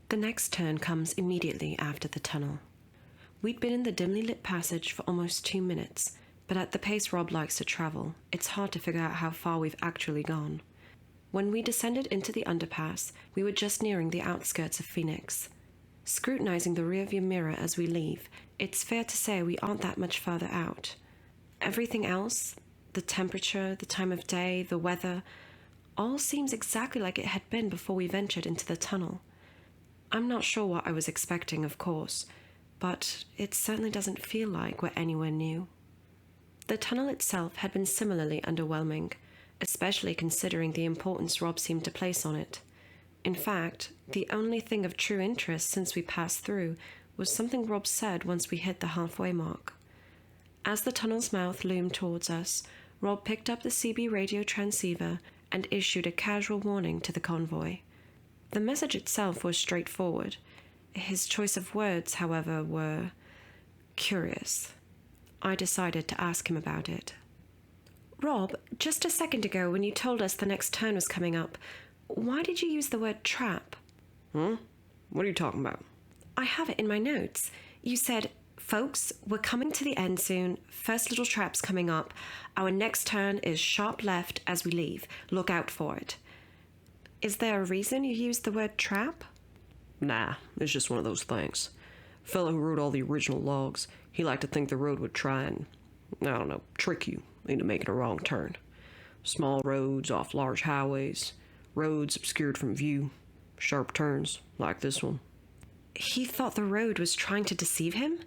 The next turn comes immediately after the tunnel. We'd been in the dimly lit passage for almost 2 minutes, but at the pace Rob likes to travel, it's hard to figure out how far we've actually gone. When we descended into the underpass, we were just nearing the outskirts of Phoenix. Scrutinizing the rearview mirror as we leave, it's fair to say we aren't that much farther out. Everything else, the temperature, the time of day, the weather, all seems exactly like it had been before we ventured into the tunnel. I'm not sure what I was expecting, of course, but it certainly doesn't feel like we're anywhere new. The tunnel itself had been similarly underwhelming, especially considering the importance Rob seemed to place on it. In fact, the only thing of true interest since we passed through was something Rob said once we hit the halfway mark. As the tunnel's mouth loomed towards us, Rob picked up the CB radio transceiver and issued a casual warning to the convoy. The message itself was straightforward. His choice of words, however, were curious. I decided to ask him about it. Rob, just a second ago when you told us the next turn was coming up, why did you use the word trap? What are you talking about? I have it in my notes. You said, "Folks, we're coming to the end soon. First little trap's coming up. Our next turn is sharp left as we leave. Look out for it." Is there a reason you used the word trap? Nah, it's just one of those things. Fellow who wrote all the original logs, he liked to think the road would try and, trick you into making a wrong turn. Small roads off large highways, roads obscured from view, sharp turns like this one. He thought the road was trying to deceive him?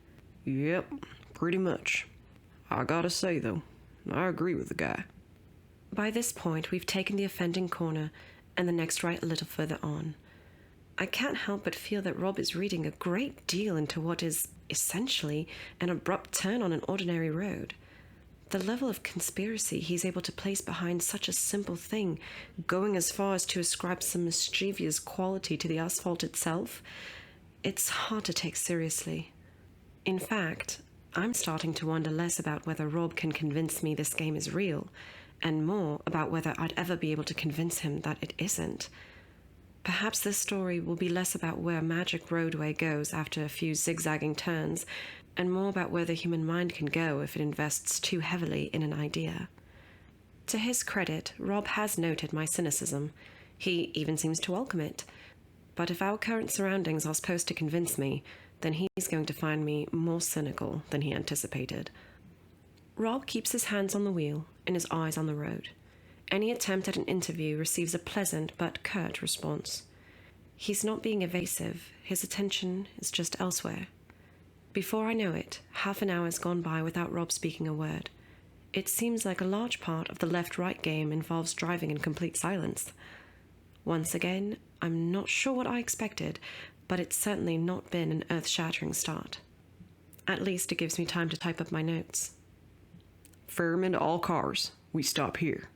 Yep, pretty much. I gotta say, though, I agree with the guy. By this point, we've taken the offending corner and the next right a little further on. I can't help but feel that Rob is reading a great deal into what is, essentially, an abrupt turn on an ordinary road. The level of conspiracy he's able to place behind such a simple thing, going as far as to ascribe some mischievous quality to the asphalt itself, it's hard to take seriously. In fact, I'm starting to wonder less about whether Rob can convince me this game is real, and more about whether I'd ever be able to convince him that it isn't. Perhaps this story will be less about where a magic roadway goes after a few zigzagging turns, and more about where the human mind can go if it invests too heavily in an idea. To his credit, Rob has noted my cynicism. He even seems to welcome it. But if our current surroundings are supposed to convince me, then he's going to find me more cynical than he anticipated. Rob keeps his hands on the wheel and his eyes on the road. Any attempt at an interview receives a pleasant but curt response. He's not being evasive, his attention is just elsewhere. Before I know it, half an hour has gone by without Rob speaking a word. It seems like a large part of the left-right game involves driving in complete silence. Once again, I'm not sure what I expected, but it's certainly not been an earth-shattering start. At least it gives me time to type up my notes. Firm to all cars. We stop here.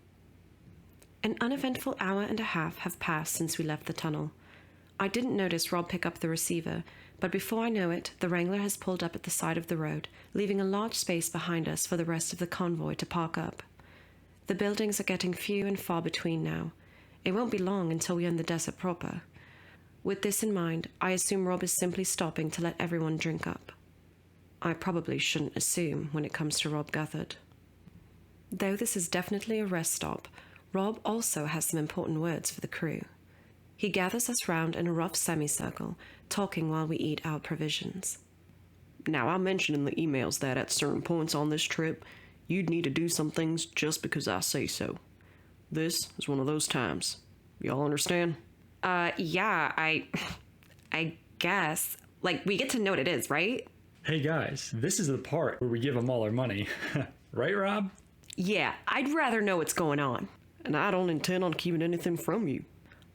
An uneventful hour and a half have passed since we left the tunnel. I didn't notice Rob pick up the receiver, but before I know it, the Wrangler has pulled up at the side of the road, leaving a large space behind us for the rest of the convoy to park up. The buildings are getting few and far between now. It won't be long until we're in the desert proper. With this in mind, I assume Rob is simply stopping to let everyone drink up. I probably shouldn't assume when it comes to Rob Guthard. Though this is definitely a rest stop, Rob also has some important words for the crew. He gathers us round in a rough semicircle, talking while we eat our provisions. Now, I mentioned in the emails that at certain points on this trip, you'd need to do some things just because I say so. This is one of those times. Y'all understand? Yeah, I guess. Like, we get to know what it is, right? Hey guys, this is the part where we give them all our money. Right, Rob? Yeah, I'd rather know what's going on. And I don't intend on keeping anything from you.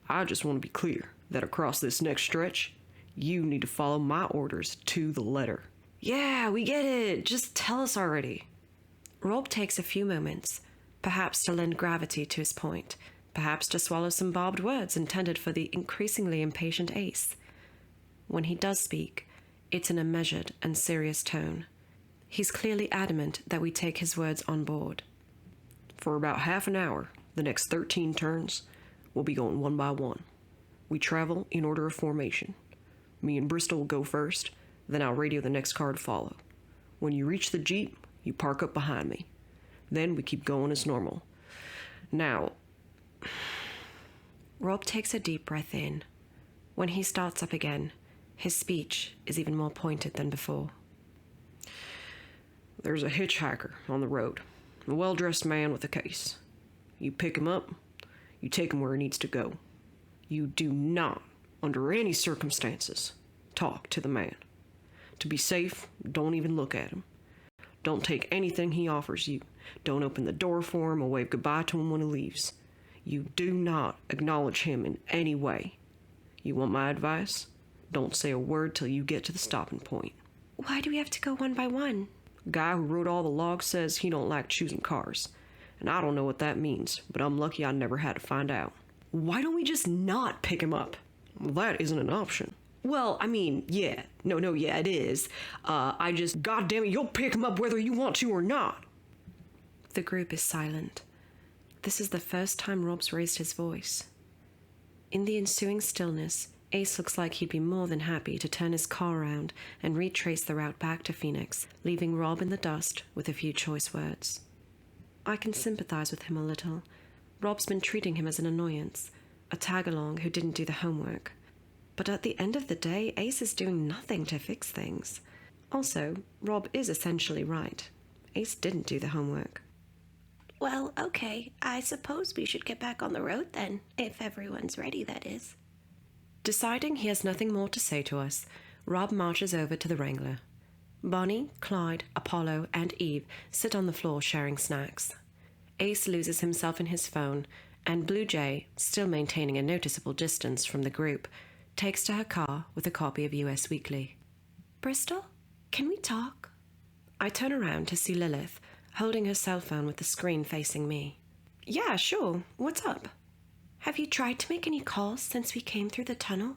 I just want to be clear that across this next stretch, you need to follow my orders to the letter. Yeah, we get it. Just tell us already. Rob takes a few moments, perhaps to lend gravity to his point, perhaps to swallow some barbed words intended for the increasingly impatient Ace. When he does speak, it's in a measured and serious tone. He's clearly adamant that we take his words on board. For about half an hour, the next 13 turns, we'll be going one by one. We travel in order of formation. Me and Bristol will go first, then I'll radio the next car to follow. When you reach the Jeep, you park up behind me. Then we keep going as normal. Now, Rob takes a deep breath in. When he starts up again, his speech is even more pointed than before. there's a hitchhiker on the road, a well-dressed man with a case. You pick him up, you take him where he needs to go. You do not, under any circumstances, talk to the man. To be safe, don't even look at him. Don't take anything he offers you. Don't open the door for him or wave goodbye to him when he leaves. You do not acknowledge him in any way. You want my advice? Don't say a word till you get to the stopping point. Why do we have to go one by one? Guy who wrote all the logs says he don't like choosing cars. And I don't know what that means, but I'm lucky I never had to find out. Why don't we just not pick him up? Well, that isn't an option. Well, I mean, yeah. No, yeah, it is. God damn it, you'll pick him up whether you want to or not. The group is silent. This is the first time Rob's raised his voice. In the ensuing stillness, Ace looks like he'd be more than happy to turn his car around and retrace the route back to Phoenix, leaving Rob in the dust with a few choice words. I can sympathize with him a little. Rob's been treating him as an annoyance, a tag-along who didn't do the homework. But at the end of the day, Ace is doing nothing to fix things. Also, Rob is essentially right. Ace didn't do the homework. Well, okay, I suppose we should get back on the road then, if everyone's ready, that is. Deciding he has nothing more to say to us, Rob marches over to the Wrangler. Bonnie, Clyde, Apollo, and Eve sit on the floor sharing snacks. Ace loses himself in his phone, and Blue Jay, still maintaining a noticeable distance from the group, takes to her car with a copy of US Weekly. Bristol, can we talk? I turn around to see Lilith, holding her cell phone with the screen facing me. Yeah, sure. What's up? Have you tried to make any calls since we came through the tunnel?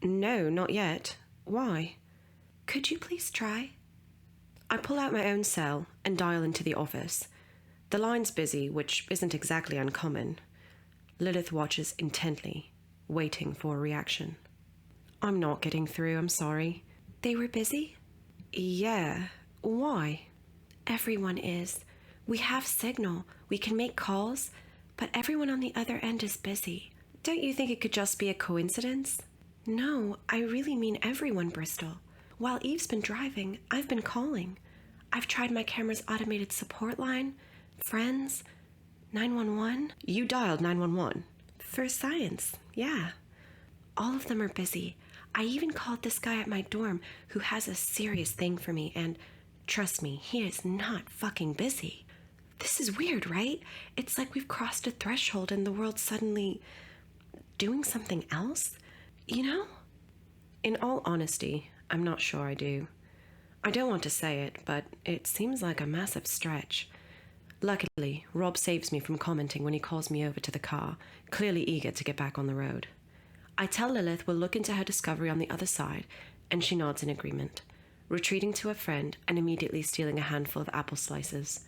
No, not yet. Why? Could you please try? I pull out my own cell and dial into the office. The line's busy, which isn't exactly uncommon. Lilith watches intently, waiting for a reaction. I'm not getting through, I'm sorry. They were busy? Yeah. Why? Everyone is. We have signal. We can make calls, but everyone on the other end is busy. Don't you think it could just be a coincidence? No, I really mean everyone, Bristol. While Eve's been driving, I've been calling. I've tried my camera's automated support line, friends, 911. You dialed 911. For science, yeah. All of them are busy. I even called this guy at my dorm who has a serious thing for me, and trust me, he is not fucking busy. This is weird, right? It's like we've crossed a threshold and the world's suddenly doing something else, you know? In all honesty, I'm not sure I do. I don't want to say it, but it seems like a massive stretch. Luckily, Rob saves me from commenting when he calls me over to the car, clearly eager to get back on the road. I tell Lilith we'll look into her discovery on the other side, and she nods in agreement, retreating to a friend and immediately stealing a handful of apple slices.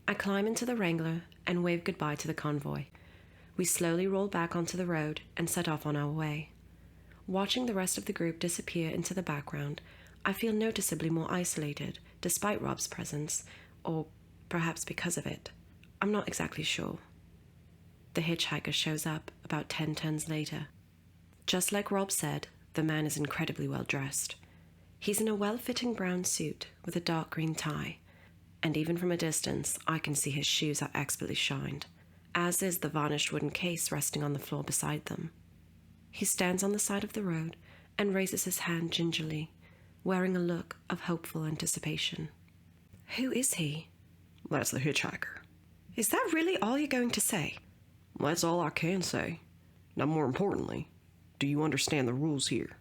I climb into the Wrangler and wave goodbye to the convoy. We slowly roll back onto the road and set off on our way. Watching the rest of the group disappear into the background, I feel noticeably more isolated, despite Rob's presence, or perhaps because of it. I'm not exactly sure. The hitchhiker shows up about 10 turns later. Just like Rob said, the man is incredibly well dressed. He's in a well-fitting brown suit with a dark green tie, and even from a distance, I can see his shoes are expertly shined, as is the varnished wooden case resting on the floor beside them. He stands on the side of the road and raises his hand gingerly, wearing a look of hopeful anticipation. Who is he? That's the hitchhiker. Is that really all you're going to say? That's all I can say. Now, more importantly, do you understand the rules here?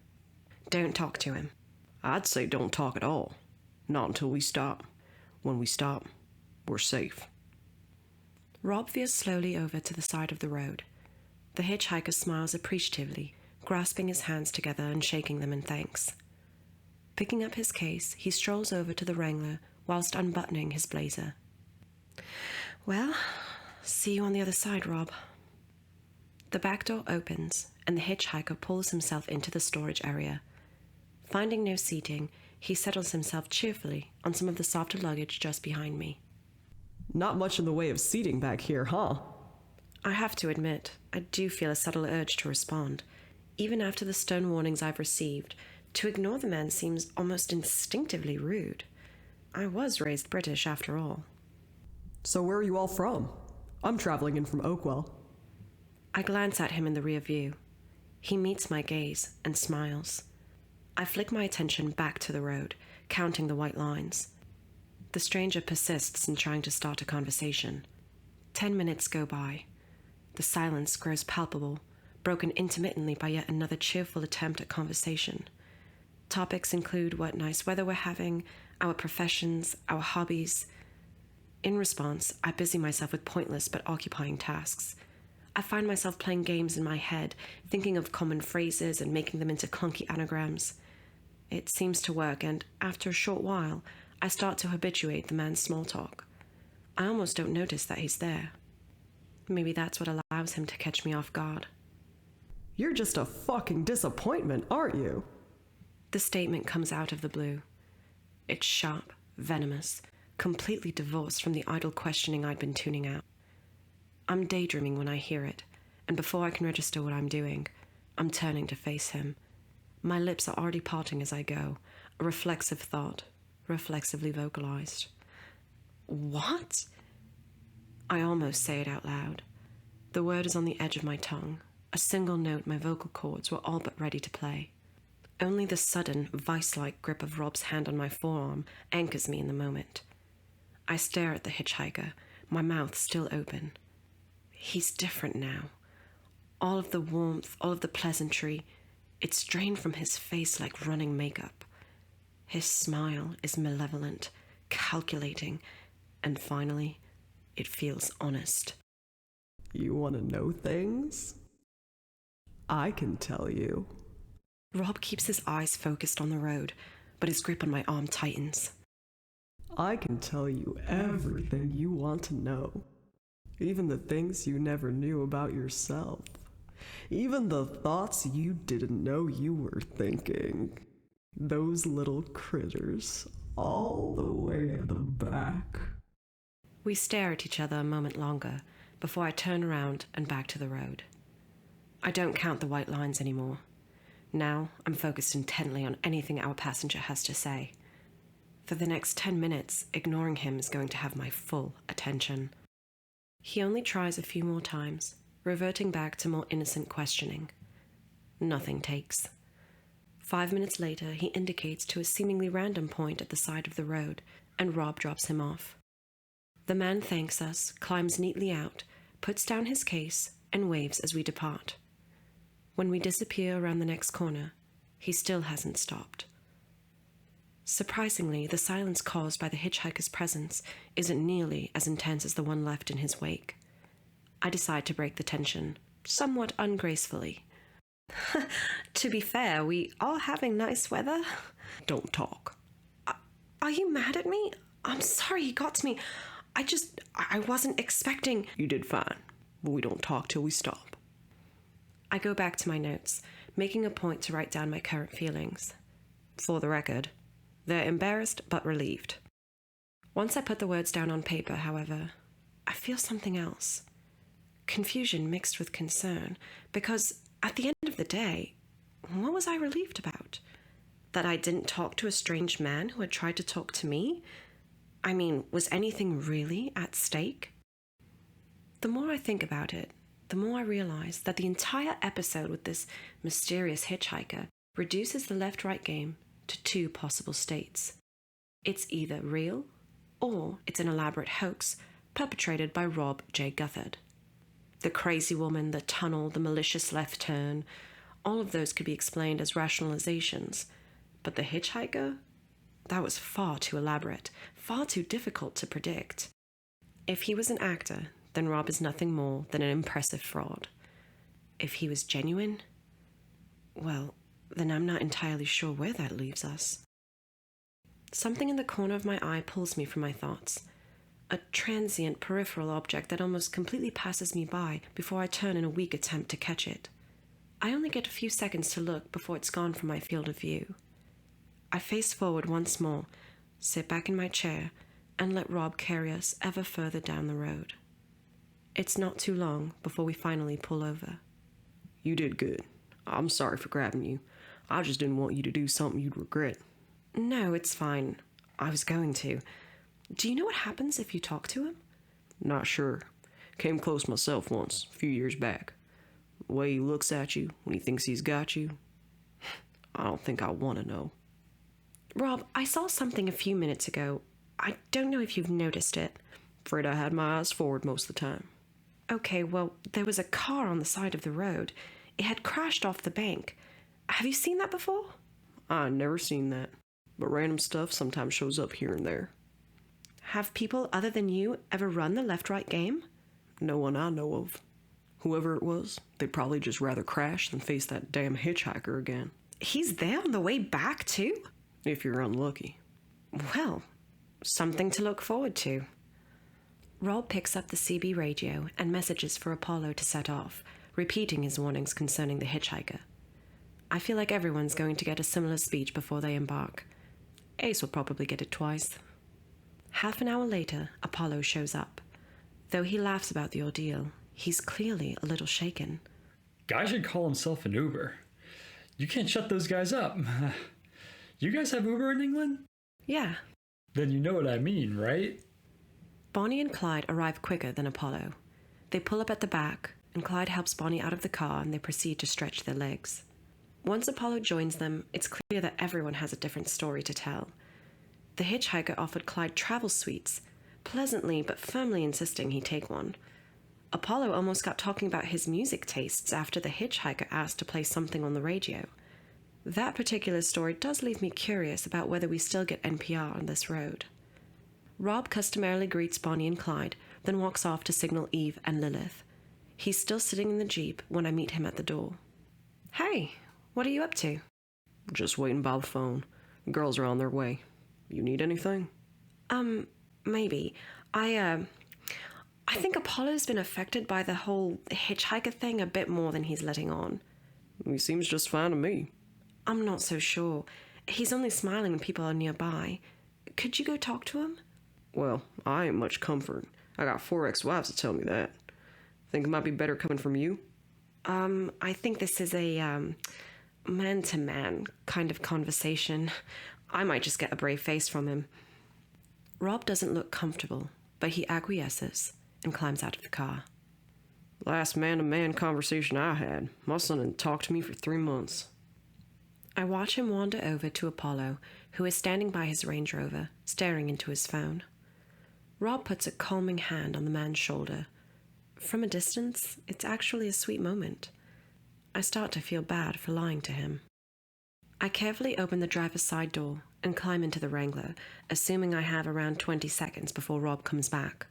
Don't talk to him. I'd say don't talk at all. Not until we stop. When we stop, we're safe. Rob veers slowly over to the side of the road. The hitchhiker smiles appreciatively, grasping his hands together and shaking them in thanks. Picking up his case, he strolls over to the Wrangler whilst unbuttoning his blazer. Well, see you on the other side, Rob. The back door opens, and the hitchhiker pulls himself into the storage area. Finding no seating, he settles himself cheerfully on some of the softer luggage just behind me. Not much in the way of seating back here, huh? I have to admit, I do feel a subtle urge to respond. Even after the stern warnings I've received, to ignore the man seems almost instinctively rude. I was raised British, after all. So where are you all from? I'm traveling in from Oakwell. I glance at him in the rear view. He meets my gaze and smiles. I flick my attention back to the road, counting the white lines. The stranger persists in trying to start a conversation. 10 minutes go by. The silence grows palpable, broken intermittently by yet another cheerful attempt at conversation. Topics include what nice weather we're having, our professions, our hobbies. In response, I busy myself with pointless but occupying tasks. I find myself playing games in my head, thinking of common phrases and making them into clunky anagrams. It seems to work, and after a short while, I start to habituate the man's small talk. I almost don't notice that he's there. Maybe that's what allows him to catch me off guard. You're just a fucking disappointment, aren't you? The statement comes out of the blue. It's sharp, venomous, completely divorced from the idle questioning I'd been tuning out. I'm daydreaming when I hear it, and before I can register what I'm doing, I'm turning to face him. My lips are already parting as I go, a reflexive thought, reflexively vocalized. What? I almost say it out loud. The word is on the edge of my tongue, a single note my vocal cords were all but ready to play. Only the sudden, vice-like grip of Rob's hand on my forearm anchors me in the moment. I stare at the hitchhiker, my mouth still open. He's different now. All of the warmth, all of the pleasantry, it's drained from his face like running makeup. His smile is malevolent, calculating, and finally, it feels honest. You want to know things? I can tell you. Rob keeps his eyes focused on the road, but his grip on my arm tightens. I can tell you everything you want to know. Even the things you never knew about yourself. Even the thoughts you didn't know you were thinking. Those little critters, all the way at the back. We stare at each other a moment longer before I turn around and back to the road. I don't count the white lines anymore. Now I'm focused intently on anything our passenger has to say. For the next 10 minutes, ignoring him is going to have my full attention. He only tries a few more times, reverting back to more innocent questioning. Nothing takes. 5 minutes later, he indicates to a seemingly random point at the side of the road, and Rob drops him off. The man thanks us, climbs neatly out, puts down his case, and waves as we depart. When we disappear around the next corner, he still hasn't stopped. Surprisingly, the silence caused by the hitchhiker's presence isn't nearly as intense as the one left in his wake. I decide to break the tension, somewhat ungracefully. To be fair, we are having nice weather. Don't talk. Are you mad at me? I'm sorry he got to me. I wasn't expecting... You did fine, but we don't talk till we stop. I go back to my notes, making a point to write down my current feelings. For the record, they're embarrassed but relieved. Once I put the words down on paper, however, I feel something else. Confusion mixed with concern, because at the end of the day, what was I relieved about? That I didn't talk to a strange man who had tried to talk to me? I mean, was anything really at stake? The more I think about it, the more I realize that the entire episode with this mysterious hitchhiker reduces the left-right game to two possible states. It's either real, or it's an elaborate hoax perpetrated by Rob J. Guthard. The crazy woman, the tunnel, the malicious left turn, all of those could be explained as rationalizations. But the hitchhiker? That was far too elaborate, far too difficult to predict. If he was an actor, then Rob is nothing more than an impressive fraud. If he was genuine, well, then I'm not entirely sure where that leaves us. Something in the corner of my eye pulls me from my thoughts. A transient peripheral object that almost completely passes me by before I turn in a weak attempt to catch it. I only get a few seconds to look before it's gone from my field of view. I face forward once more, sit back in my chair, and let Rob carry us ever further down the road. It's not too long before we finally pull over. You did good. I'm sorry for grabbing you. I just didn't want you to do something you'd regret. No, it's fine. I was going to. Do you know what happens if you talk to him? Not sure. Came close myself once, a few years back. The way he looks at you when he thinks he's got you, I don't think I want to know. Rob, I saw something a few minutes ago. I don't know if you've noticed it. Afraid I had my eyes forward most of the time. Okay, well, there was a car on the side of the road. It had crashed off the bank. Have you seen that before? I never seen that, but random stuff sometimes shows up here and there. Have people other than you ever run the left-right game? No one I know of. Whoever it was, they'd probably just rather crash than face that damn hitchhiker again. He's there on the way back, too? If you're unlucky. Well, something to look forward to. Rob picks up the CB radio and messages for Apollo to set off, repeating his warnings concerning the hitchhiker. I feel like everyone's going to get a similar speech before they embark. Ace will probably get it twice. Half an hour later, Apollo shows up. Though he laughs about the ordeal, he's clearly a little shaken. Guy should call himself an Uber. You can't shut those guys up. You guys have Uber in England? Yeah. Then you know what I mean, right? Bonnie and Clyde arrive quicker than Apollo. They pull up at the back, and Clyde helps Bonnie out of the car and they proceed to stretch their legs. Once Apollo joins them, it's clear that everyone has a different story to tell. The hitchhiker offered Clyde travel suites, pleasantly but firmly insisting he take one. Apollo almost got talking about his music tastes after the hitchhiker asked to play something on the radio. That particular story does leave me curious about whether we still get NPR on this road. Rob customarily greets Bonnie and Clyde, then walks off to signal Eve and Lilith. He's still sitting in the Jeep when I meet him at the door. Hey, what are you up to? Just waiting by the phone. The girls are on their way. You need anything? Maybe. I think Apollo's been affected by the whole hitchhiker thing a bit more than he's letting on. He seems just fine to me. I'm not so sure. He's only smiling when people are nearby. Could you go talk to him? Well, I ain't much comfort. I got 4 ex-wives to tell me that. Think it might be better coming from you? I think this is a, man-to-man kind of conversation. I might just get a brave face from him. Rob doesn't look comfortable, but he acquiesces and climbs out of the car. Last man-to-man conversation I had, my son didn't talk to me for 3 months. I watch him wander over to Apollo, who is standing by his Range Rover, staring into his phone. Rob puts a calming hand on the man's shoulder. From a distance, it's actually a sweet moment. I start to feel bad for lying to him. I carefully open the driver's side door and climb into the Wrangler, assuming I have around 20 seconds before Rob comes back.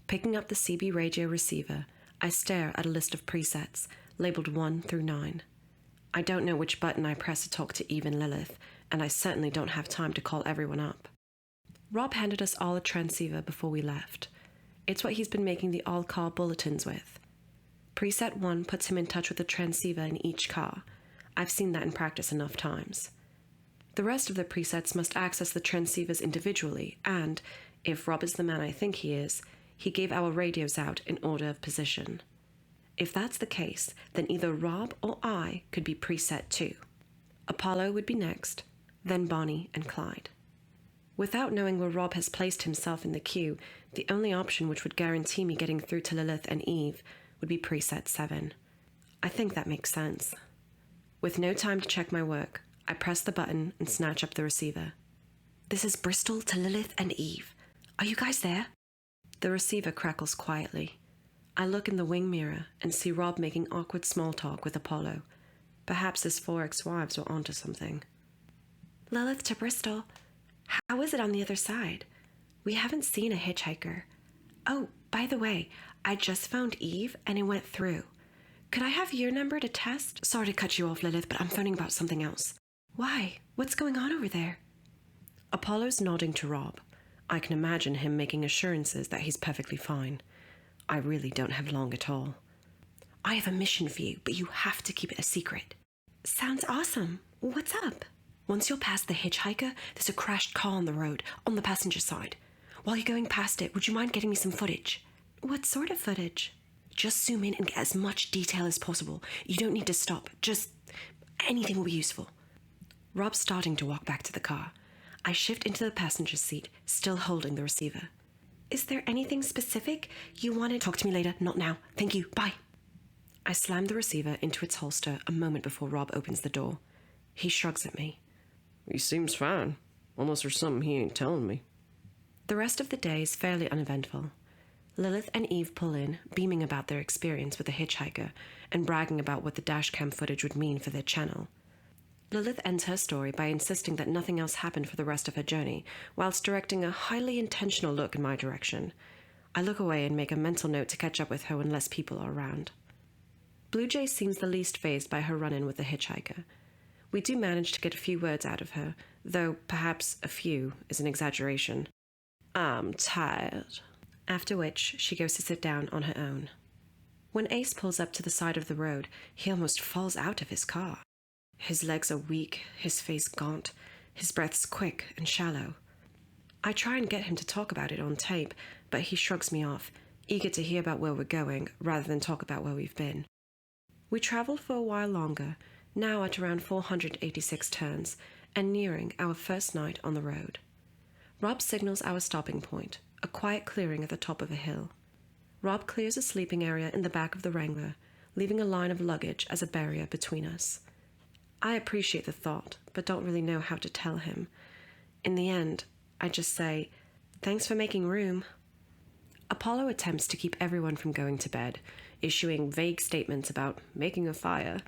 Picking up the CB radio receiver, I stare at a list of presets, labeled 1 through 9. I don't know which button I press to talk to Eve and Lilith, and I certainly don't have time to call everyone up. Rob handed us all a transceiver before we left. It's what he's been making the all-car bulletins with. Preset 1 puts him in touch with a transceiver in each car. I've seen that in practice enough times. The rest of the presets must access the transceivers individually, and, if Rob is the man I think he is, he gave our radios out in order of position. If that's the case, then either Rob or I could be preset 2. Apollo would be next, then Bonnie and Clyde. Without knowing where Rob has placed himself in the queue, the only option which would guarantee me getting through to Lilith and Eve would be preset 7. I think that makes sense. With no time to check my work, I press the button and snatch up the receiver. This is Bristol to Lilith and Eve. Are you guys there? The receiver crackles quietly. I look in the wing mirror and see Rob making awkward small talk with Apollo. Perhaps his 4 ex-wives were onto something. Lilith to Bristol. How is it on the other side? We haven't seen a hitchhiker. Oh, by the way, I just found Eve and it went through. Could I have your number to test? Sorry to cut you off, Lilith, but I'm phoning about something else. Why? What's going on over there? Apollo's nodding to Rob. I can imagine him making assurances that he's perfectly fine. I really don't have long at all. I have a mission for you, but you have to keep it a secret. Sounds awesome. What's up? Once you're past the hitchhiker, there's a crashed car on the road, on the passenger side. While you're going past it, would you mind getting me some footage? What sort of footage? Just zoom in and get as much detail as possible. You don't need to stop. Just anything will be useful. Rob's starting to walk back to the car. I shift into the passenger seat, still holding the receiver. Is there anything specific you wanted? Talk to me later, not now. Thank you, bye. I slam the receiver into its holster a moment before Rob opens the door. He shrugs at me. He seems fine, unless there's something he ain't telling me. The rest of the day is fairly uneventful. Lilith and Eve pull in, beaming about their experience with the hitchhiker and bragging about what the dashcam footage would mean for their channel. Lilith ends her story by insisting that nothing else happened for the rest of her journey, whilst directing a highly intentional look in my direction. I look away and make a mental note to catch up with her when less people are around. Blue Jay seems the least fazed by her run-in with the hitchhiker. We do manage to get a few words out of her, though perhaps a few is an exaggeration. I'm tired. After which, she goes to sit down on her own. When Ace pulls up to the side of the road, he almost falls out of his car. His legs are weak, his face gaunt, his breaths quick and shallow. I try and get him to talk about it on tape, but he shrugs me off, eager to hear about where we're going rather than talk about where we've been. We traveled for a while longer, now at around 486 turns, and nearing our first night on the road. Rob signals our stopping point, a quiet clearing at the top of a hill. Rob clears a sleeping area in the back of the Wrangler, leaving a line of luggage as a barrier between us. I appreciate the thought, but don't really know how to tell him. In the end, I just say, "Thanks for making room." Apollo attempts to keep everyone from going to bed, issuing vague statements about making a fire,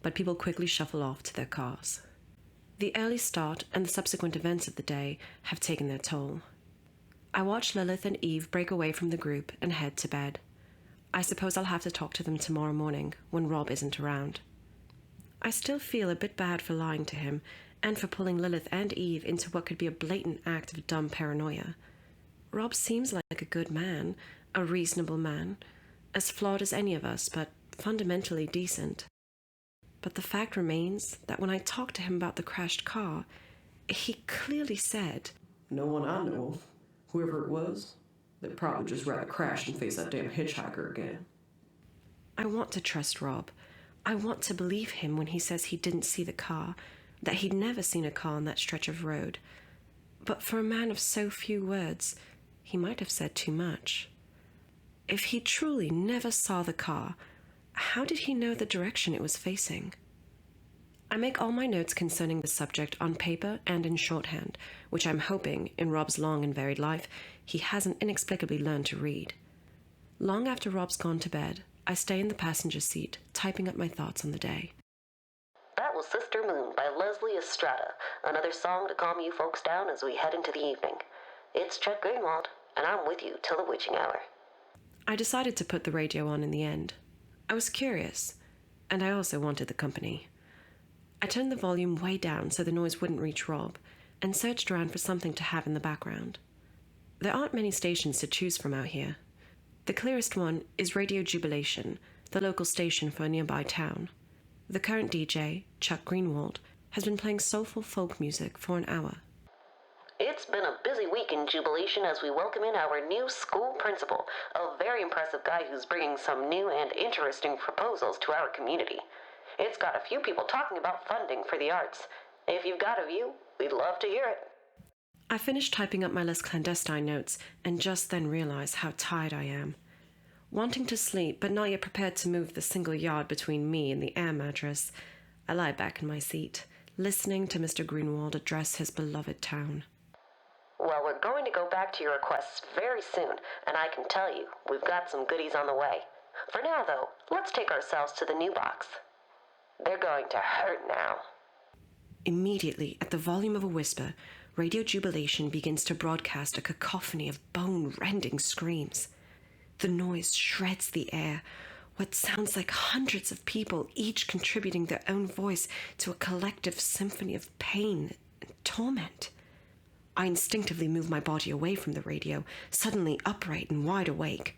but people quickly shuffle off to their cars. The early start and the subsequent events of the day have taken their toll. I watch Lilith and Eve break away from the group and head to bed. I suppose I'll have to talk to them tomorrow morning when Rob isn't around. I still feel a bit bad for lying to him and for pulling Lilith and Eve into what could be a blatant act of dumb paranoia. Rob seems like a good man, a reasonable man, as flawed as any of us, but fundamentally decent. But the fact remains that when I talked to him about the crashed car, he clearly said, "No one I know of. Whoever it was, they'd probably just rather crash than face that damn hitchhiker again." I want to trust Rob. I want to believe him when he says he didn't see the car, that he'd never seen a car on that stretch of road. But for a man of so few words, he might have said too much. If he truly never saw the car, how did he know the direction it was facing? I make all my notes concerning the subject on paper and in shorthand, which I'm hoping, in Rob's long and varied life, he hasn't inexplicably learned to read. Long after Rob's gone to bed, I stay in the passenger seat, typing up my thoughts on the day. That was Sister Moon by Leslie Estrada, another song to calm you folks down as we head into the evening. It's Chuck Greenwald, and I'm with you till the witching hour. I decided to put the radio on in the end. I was curious, and I also wanted the company. I turned the volume way down so the noise wouldn't reach Rob, and searched around for something to have in the background. There aren't many stations to choose from out here. The clearest one is Radio Jubilation, the local station for a nearby town. The current DJ, Chuck Greenwald, has been playing soulful folk music for an hour. It's been a busy week in Jubilation as we welcome in our new school principal, a very impressive guy who's bringing some new and interesting proposals to our community. It's got a few people talking about funding for the arts. If you've got a view, we'd love to hear it. I finished typing up my less clandestine notes and just then realized how tired I am. Wanting to sleep, but not yet prepared to move the single yard between me and the air mattress, I lie back in my seat, listening to Mr. Greenwald address his beloved town. Well, we're going to go back to your requests very soon, and I can tell you, we've got some goodies on the way. For now, though, let's take ourselves to the new box. They're going to hurt now. Immediately, at the volume of a whisper, Radio Jubilation begins to broadcast a cacophony of bone-rending screams. The noise shreds the air, what sounds like hundreds of people, each contributing their own voice to a collective symphony of pain and torment. I instinctively move my body away from the radio, suddenly upright and wide awake.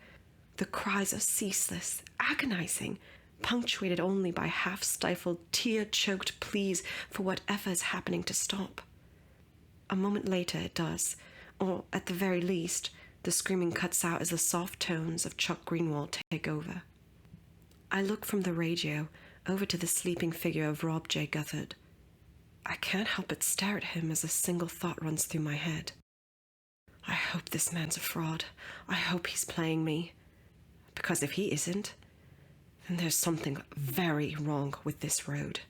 The cries are ceaseless, agonizing, punctuated only by half-stifled, tear-choked pleas for whatever is happening to stop. A moment later it does, or at the very least, the screaming cuts out as the soft tones of Chuck Greenwald take over. I look from the radio over to the sleeping figure of Rob J. Guthard. I can't help but stare at him as a single thought runs through my head. I hope this man's a fraud. I hope he's playing me. Because if he isn't, then there's something very wrong with this road.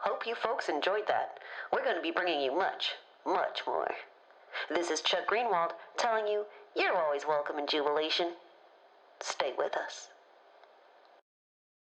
Hope you folks enjoyed that. We're going to be bringing you much, much more. This is Chuck Greenwald telling you you're always welcome in Jubilation. Stay with us.